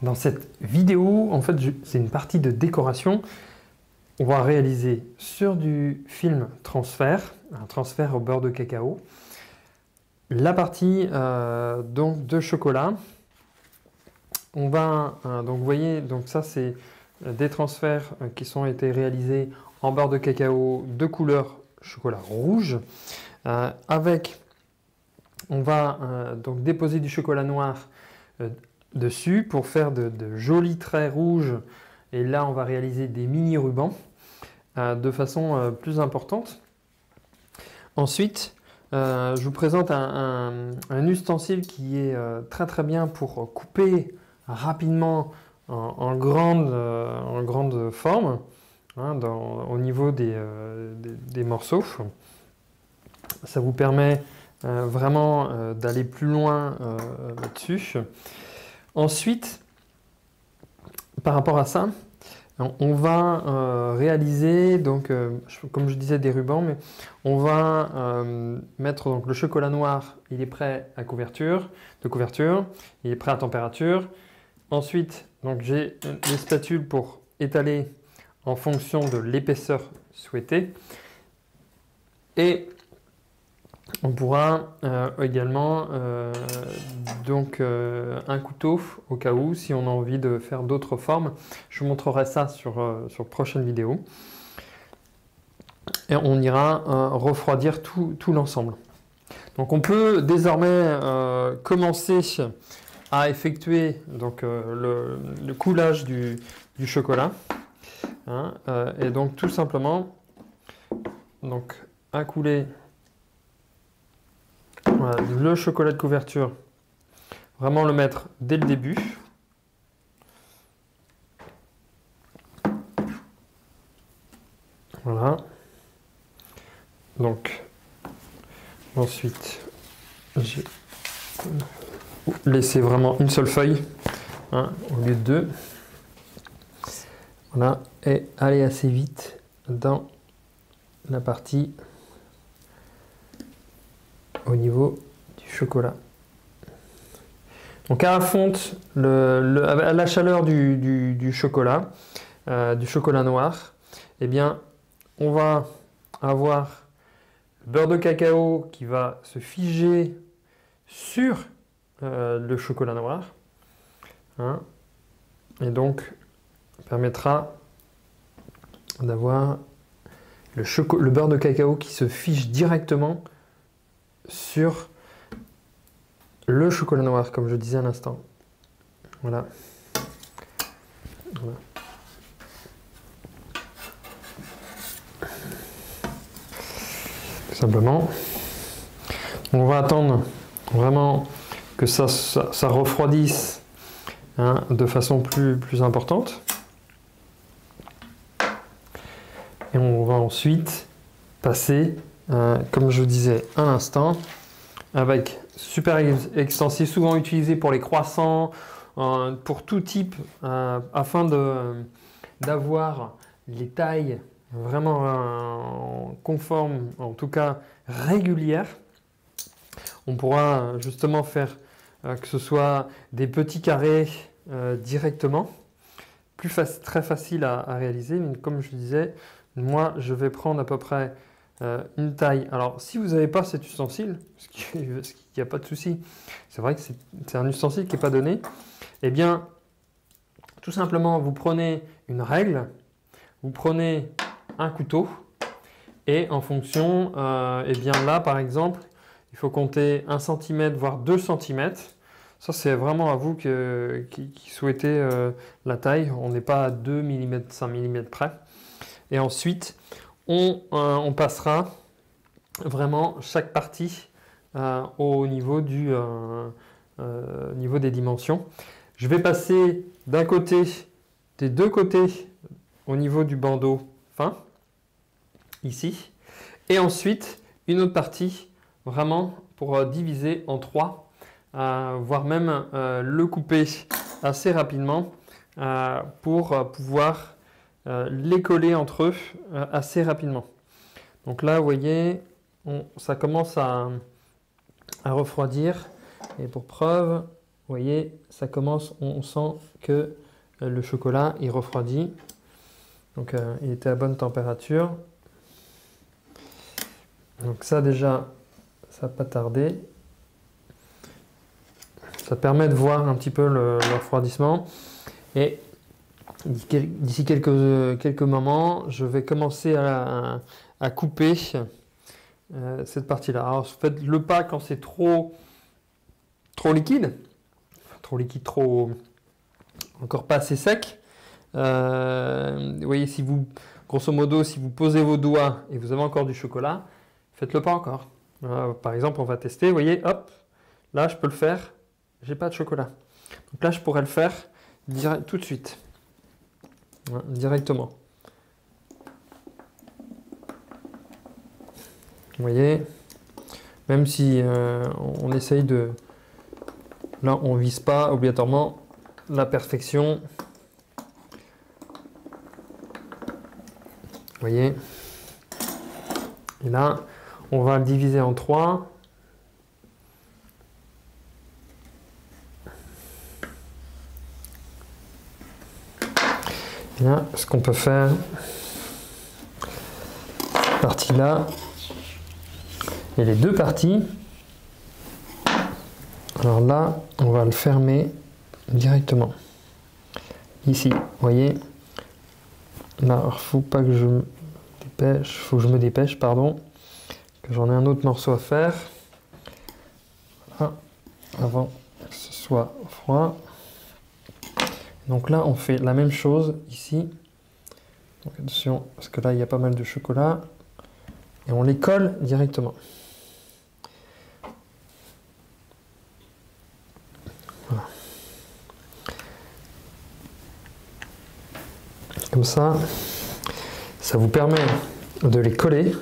Dans cette vidéo, en fait, c'est une partie de décoration. On va réaliser sur du film transfert, un transfert au beurre de cacao, la partie donc de chocolat. On va donc vous voyez, donc ça c'est des transferts qui sont été réalisés en beurre de cacao de couleur chocolat rouge. On va donc déposer du chocolat noir dessus pour faire de jolis traits rouges. Et là, on va réaliser des mini rubans de façon plus importante. Ensuite, je vous présente un ustensile qui est très très bien pour couper rapidement en grande forme hein, au niveau des morceaux. Ça vous permet vraiment d'aller plus loin là-dessus. Ensuite, par rapport à ça, on va réaliser, donc, comme je disais, des rubans, mais on va mettre donc, le chocolat noir, il est prêt à couverture, il est prêt à température. Ensuite, j'ai les spatules pour étaler en fonction de l'épaisseur souhaitée. Et on pourra également un couteau au cas où si on a envie de faire d'autres formes. Je vous montrerai ça sur prochaine vidéo. Et on ira refroidir tout l'ensemble. Donc on peut désormais commencer à effectuer donc, le coulage du chocolat. Hein, et donc tout simplement donc, à couler voilà, le chocolat de couverture, vraiment le mettre dès le début. Voilà. Donc, ensuite, j'ai laissé vraiment une seule feuille hein, au lieu de deux. Voilà, et aller assez vite dans la partie au niveau du chocolat. Donc à la fonte, à la chaleur du chocolat noir, eh bien, on va avoir le beurre de cacao qui va se figer sur le chocolat noir. Hein, et donc, permettra d'avoir le beurre de cacao qui se fige directement sur le chocolat noir, comme je disais à l'instant. Voilà. Voilà. Tout simplement. On va attendre vraiment que ça refroidisse hein, de façon plus importante. Et on va ensuite passer, comme je disais à l'instant, avec super extensif, souvent utilisé pour les croissants, pour tout type, afin d'avoir les tailles vraiment conformes, en tout cas régulières. On pourra justement faire que ce soit des petits carrés directement, très facile à réaliser, mais comme je disais, moi je vais prendre à peu près une taille. Alors si vous n'avez pas cet ustensile, ce qui n'y a pas de souci, c'est vrai que c'est un ustensile qui n'est pas donné, eh bien tout simplement vous prenez une règle, vous prenez un couteau et en fonction, eh bien là par exemple, il faut compter 1 cm voire 2 cm. Ça c'est vraiment à vous qui souhaitez la taille, on n'est pas à 2 mm, 5 mm près. Et ensuite, on passera vraiment chaque partie au niveau niveau des dimensions. Je vais passer des deux côtés au niveau du bandeau fin, ici. Et ensuite, une autre partie vraiment pour diviser en 3, voire même le couper assez rapidement pour pouvoir les coller entre eux assez rapidement. Donc là, vous voyez, ça commence à refroidir. Et pour preuve, voyez, ça commence, on sent que le chocolat il refroidit. Donc il était à bonne température. Donc ça déjà, ça n'a pas tardé. Ça permet de voir un petit peu le refroidissement. Et d'ici quelques moments, je vais commencer à couper cette partie-là. Alors faites-le pas quand c'est trop liquide. Trop liquide, encore pas assez sec. Vous voyez, si vous, grosso modo, si vous posez vos doigts et vous avez encore du chocolat, faites-le pas encore. Par exemple, on va tester, vous voyez, hop, là je peux le faire, j'ai pas de chocolat. Donc là je pourrais le faire tout de suite, directement. Vous voyez, même si on essaye de... Là on vise pas obligatoirement la perfection. Vous voyez, et là on va le diviser en 3. Et là, ce qu'on peut faire, cette partie-là, et les deux parties. Alors là, on va le fermer directement. Ici, vous voyez. Là, il faut pas que je me dépêche, faut que je me dépêche, pardon, que j'en ai un autre morceau à faire. Voilà, avant que ce soit froid. Donc là, on fait la même chose ici. Donc attention, parce que là, il y a pas mal de chocolat. Et on les colle directement. Voilà. Comme ça vous permet de les coller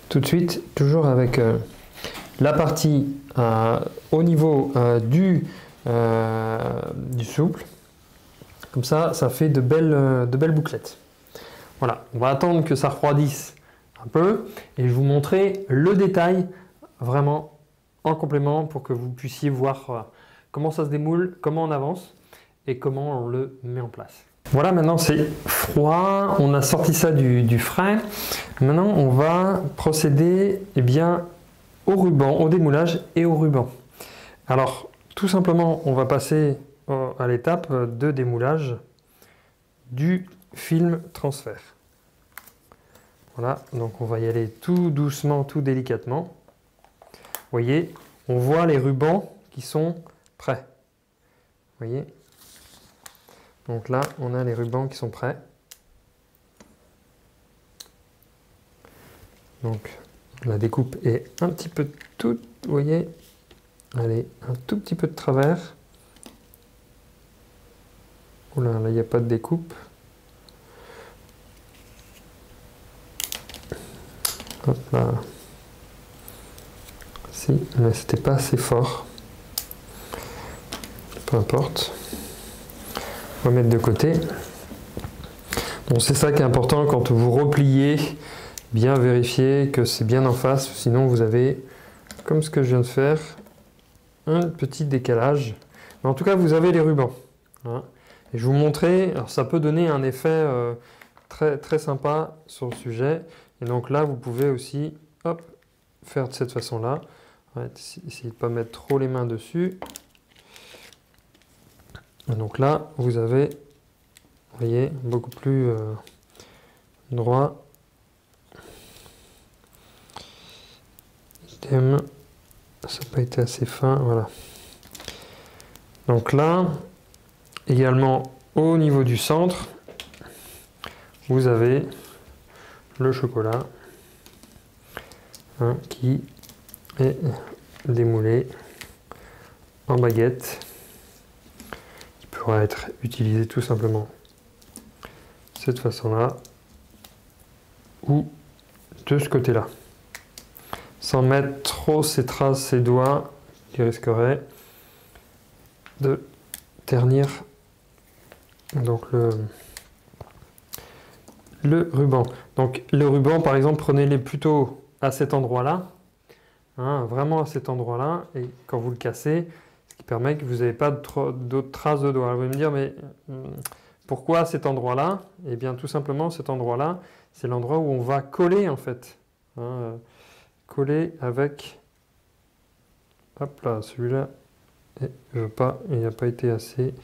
tout de suite, toujours avec la partie au niveau du souple. Comme ça fait de belles bouclettes. Voilà, on va attendre que ça refroidisse un peu et je vais vous montrer le détail vraiment en complément pour que vous puissiez voir comment ça se démoule, comment on avance et comment on le met en place. Voilà, maintenant c'est froid, on a sorti ça du frais. Maintenant on va procéder au ruban, au démoulage et au ruban. Alors tout simplement on va passer à l'étape de démoulage du film transfert. Voilà, donc on va y aller tout doucement, tout délicatement. Vous voyez, on voit les rubans qui sont prêts. Vous voyez? Donc là, on a les rubans qui sont prêts. Donc la découpe est un petit peu toute, vous voyez, allez, un tout petit peu de travers. Oula, là il n'y a pas de découpe. Hop là. Si, mais c'était pas assez fort. Peu importe. On va mettre de côté. Bon, c'est ça qui est important quand vous repliez, bien vérifier que c'est bien en face, sinon vous avez, comme ce que je viens de faire, un petit décalage. Mais en tout cas, vous avez les rubans. Hein. Et je vais vous montrer, alors ça peut donner un effet très, très sympa sur le sujet. Et donc là, vous pouvez aussi hop, faire de cette façon-là. Ouais, essayez de ne pas mettre trop les mains dessus. Et donc là, vous avez, vous voyez, beaucoup plus droit. Idem. Ça n'a pas été assez fin, voilà. Donc là, également au niveau du centre, vous avez le chocolat qui est démoulé en baguette, qui pourra être utilisé tout simplement de cette façon-là ou de ce côté-là, sans mettre trop ses traces, ses doigts qui risqueraient de ternir donc le ruban. Donc le ruban, par exemple, prenez-les plutôt à cet endroit-là, hein, vraiment à cet endroit-là, et quand vous le cassez, ce qui permet que vous n'avez pas d'autres traces de doigts. Vous allez me dire, mais pourquoi cet endroit-là? Eh bien, tout simplement, cet endroit-là, c'est l'endroit où on va coller, en fait. Hein, coller avec... Hop là, celui-là, je veux pas, il n'a pas été assez...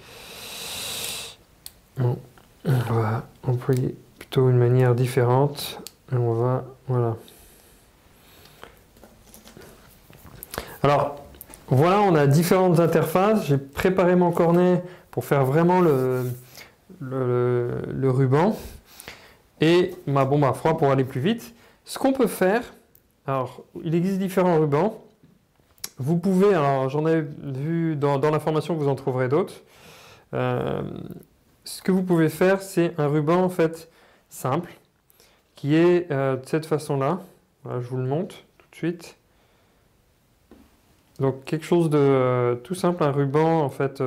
Bon, on va employer plutôt une manière différente. Et on va... Voilà. Alors, voilà, on a différentes interfaces. J'ai préparé mon cornet pour faire vraiment le ruban. Et ma bombe à froid pour aller plus vite. Ce qu'on peut faire, alors, il existe différents rubans. Vous pouvez, alors j'en ai vu dans la formation, vous en trouverez d'autres. Ce que vous pouvez faire, c'est un ruban en fait simple, qui est de cette façon-là. Voilà, je vous le montre tout de suite. Donc quelque chose de tout simple, un ruban en fait,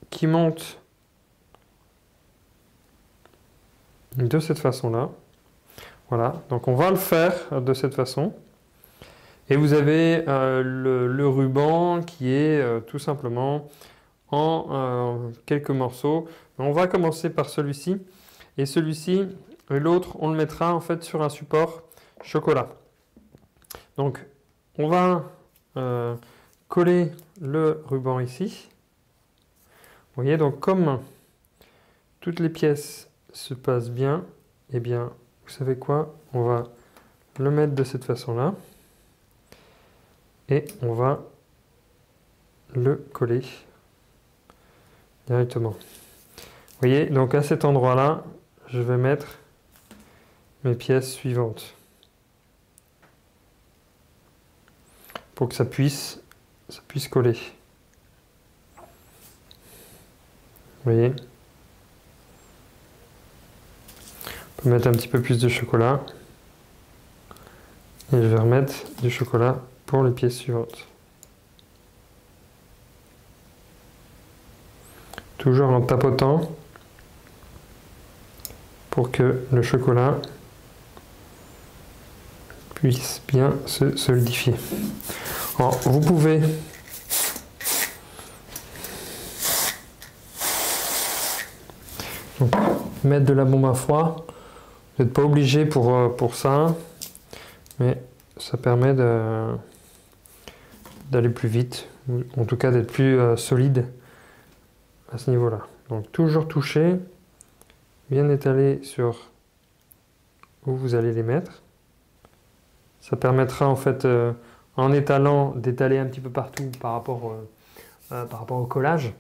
qui monte de cette façon-là. Voilà, donc on va le faire de cette façon. Et vous avez le ruban qui est tout simplement en quelques morceaux. On va commencer par celui-ci. Et celui-ci, et l'autre, on le mettra en fait sur un support chocolat. Donc, on va coller le ruban ici. Vous voyez, donc comme toutes les pièces se passent bien, eh bien, vous savez quoi? On va le mettre de cette façon-là. Et on va le coller directement. Vous voyez, donc à cet endroit-là, je vais mettre mes pièces suivantes pour que ça puisse coller. Vous voyez, on peut mettre un petit peu plus de chocolat et je vais remettre du chocolat pour les pièces suivantes. Toujours en tapotant pour que le chocolat puisse bien se solidifier. Alors, vous pouvez donc mettre de la bombe à froid. Vous n'êtes pas obligé pour ça, mais ça permet d'aller plus vite, ou en tout cas d'être plus solide à ce niveau-là. Donc toujours toucher, bien étaler sur où vous allez les mettre. Ça permettra en fait, en étalant, d'étaler un petit peu partout par rapport au collage.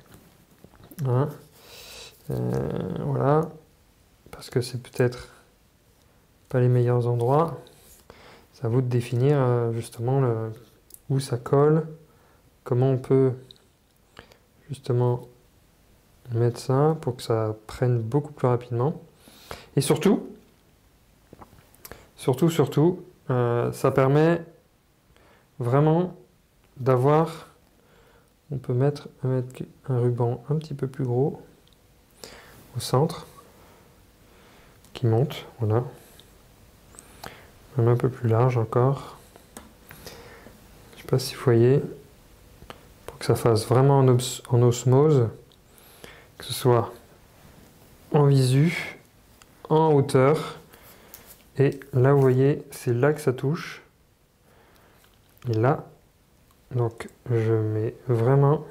Hein. Voilà, parce que c'est peut-être pas les meilleurs endroits. C'est à vous de définir justement où ça colle, comment on peut justement mettre ça pour que ça prenne beaucoup plus rapidement. Et surtout, ça permet vraiment d'avoir, on peut mettre un ruban un petit peu plus gros au centre qui monte, voilà. Même un peu plus large encore. Je ne sais pas si vous voyez, pour que ça fasse vraiment en osmose, que ce soit en visu, en hauteur, et là vous voyez, c'est là que ça touche, et là, donc je mets vraiment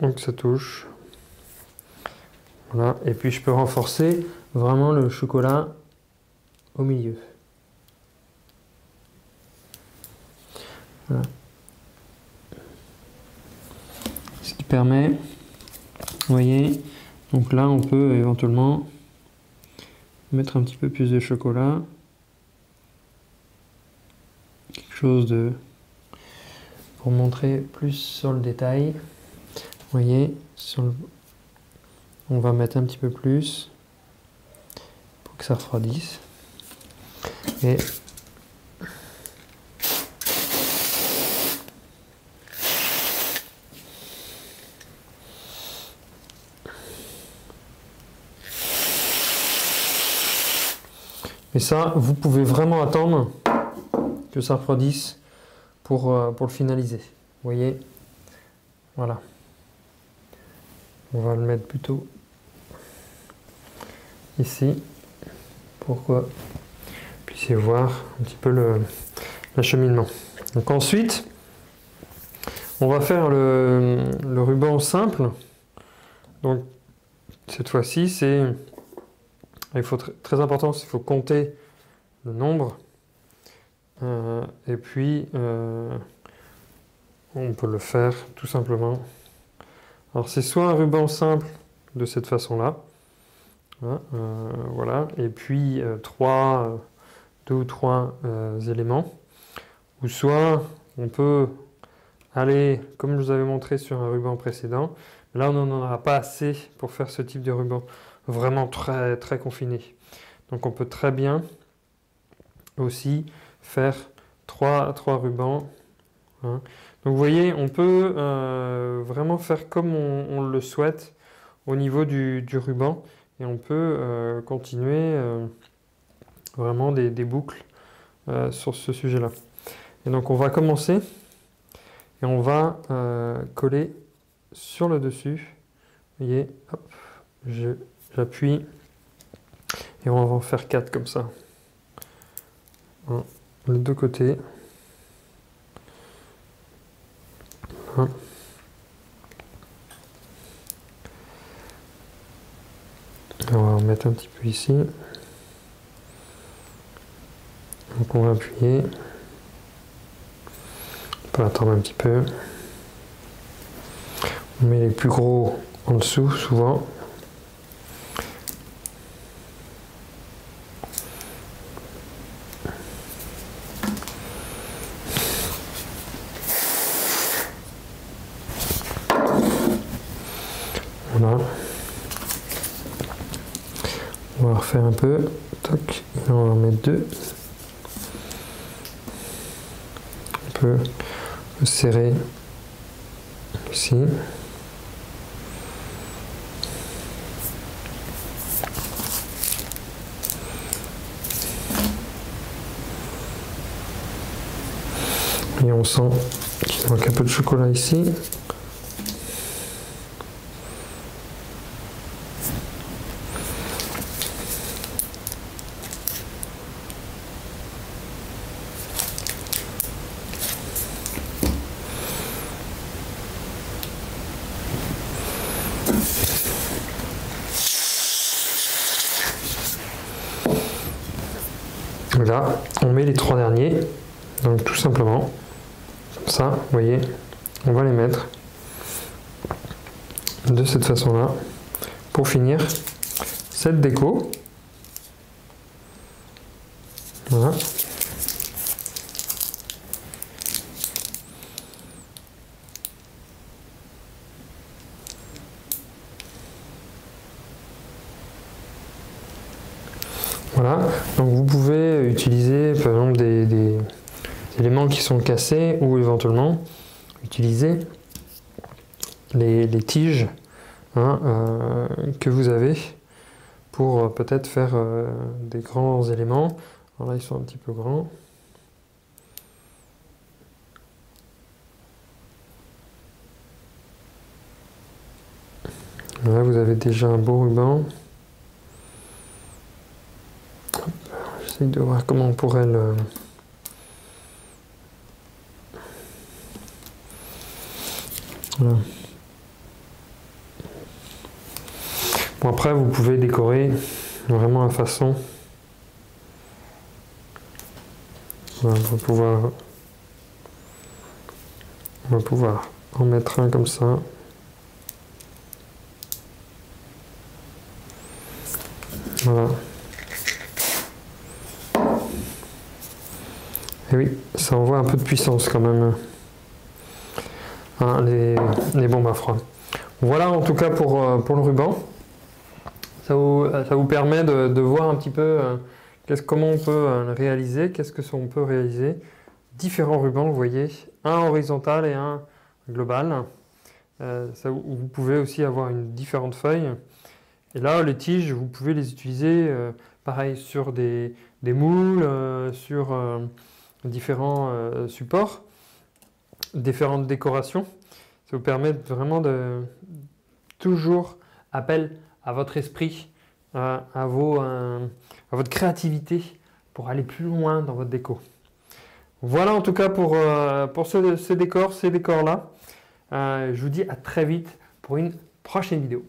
où que ça touche, voilà, et puis je peux renforcer vraiment le chocolat au milieu. Voilà. Ce qui permet, vous voyez, donc là on peut éventuellement mettre un petit peu plus de chocolat, quelque chose de pour montrer plus sur le détail. Vous voyez, on va mettre un petit peu plus pour que ça refroidisse. Et ça, vous pouvez vraiment attendre que ça refroidisse pour le finaliser. Vous voyez, voilà. On va le mettre plutôt ici pour que vous puissiez voir un petit peu l'acheminement. Donc ensuite, on va faire le ruban simple. Donc cette fois-ci, il faut très important, il faut compter le nombre. Et puis, on peut le faire tout simplement. Alors c'est soit un ruban simple de cette façon-là, hein, voilà, et puis 2 ou 3 éléments, ou soit on peut aller, comme je vous avais montré sur un ruban précédent, là on n'en aura pas assez pour faire ce type de ruban, vraiment très, très confiné. Donc on peut très bien aussi faire 3 rubans. Hein. Donc vous voyez, on peut vraiment faire comme on le souhaite au niveau du ruban, et on peut continuer vraiment des boucles sur ce sujet-là. Et donc on va commencer et on va coller sur le dessus. Vous voyez, hop, j'appuie et on va en faire 4 comme ça. Les 2 côtés. Hein. On va en mettre un petit peu ici. Donc on va appuyer. On peut attendre un petit peu. On met les plus gros en dessous souvent. Voilà. On va refaire un peu. Toc. Et on va en mettre 2. On peut le serrer ici. Et on sent qu'il manque un peu de chocolat ici. Là, on met les 3 derniers, donc tout simplement, comme ça, vous voyez, on va les mettre de cette façon-là pour finir cette déco. Voilà. Voilà, donc vous pouvez utiliser par exemple des éléments qui sont cassés, ou éventuellement utiliser les tiges, hein, que vous avez pour peut-être faire des grands éléments. Alors là ils sont un petit peu grands. Là vous avez déjà un beau ruban. J'essaie de voir comment on pourrait le... Voilà. Bon, après vous pouvez décorer vraiment à façon. Voilà, on va pouvoir en mettre un comme ça. Voilà. Et oui, ça envoie un peu de puissance quand même, hein, les bombes à froid. Voilà en tout cas pour le ruban. Ça vous permet de voir un petit peu comment on peut le réaliser, qu'est-ce que on peut réaliser. Différents rubans, vous voyez, un horizontal et un global. Vous pouvez aussi avoir différentes feuilles. Et là, les tiges, vous pouvez les utiliser pareil sur des moules, sur différents supports. différentes décorations. Ça vous permet vraiment de toujours appel à votre esprit, à votre créativité pour aller plus loin dans votre déco. Voilà en tout cas pour ces décors-là. Je vous dis à très vite pour une prochaine vidéo.